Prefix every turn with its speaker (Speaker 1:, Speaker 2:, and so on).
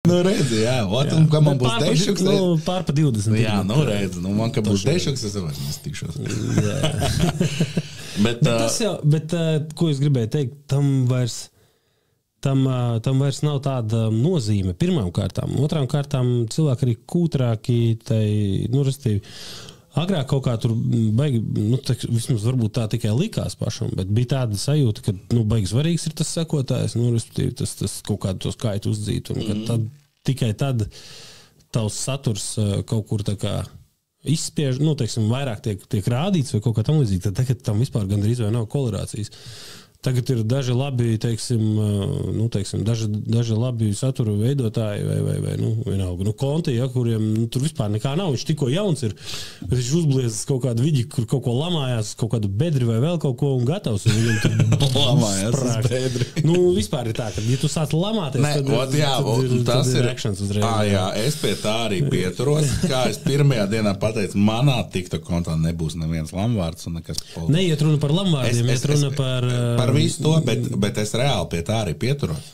Speaker 1: Nu, redzi, jā. Un, ka man būs dešuks.
Speaker 2: Pār pa 20.
Speaker 1: Jā, nu, redzi. Nu, man, ka būs dešuks, es vairs nestīšos.
Speaker 2: Bet, ko es gribēju teikt, tam vairs nav tāda nozīme pirmām kārtām. Otrām kārtām cilvēki arī kūtrāki, restīvi, agrāk kaut kā tur baigi, vismaz varbūt tā tikai likās pašam, bet bija tāda sajūta, ka, baigi svarīgs ir tas sekotājs, restīvi, tas kaut kādu to skaitu uzdzīt, un ka tikai tad tavs saturs kaut kur tā kā izspiež, vairāk tiek rādīts vai kaut kā tam līdzīgi, tad tagad tam vispār gandrīz vai nav kolerācijas. Tagad ir daži labi, daži labi satura veidotāji vai vienalga, konti, ja, kuriem tur vispār nekā nav. Viņš tikko jauns ir, bet viņš uzbliezis kaut kādu vidi, kur kaut ko lamājās, kaut kādu bedri vai vēl kaut ko un gatavs. Un viņam tur
Speaker 1: lamājās uz bedri.
Speaker 2: Vispār ir tā, ka, ja tu sāc lamāties, tad ir akšans uzreiz.
Speaker 1: Jā, es pie tā arī pieturos. Kā es pirmajā dienā pateicu, manā TikTok kontā nebūs neviens lamvārds un nekas politisks.
Speaker 2: Neiet runa par lamvārdiem, iet runa par
Speaker 1: visu to, bet es reāli pie tā arī pieturos.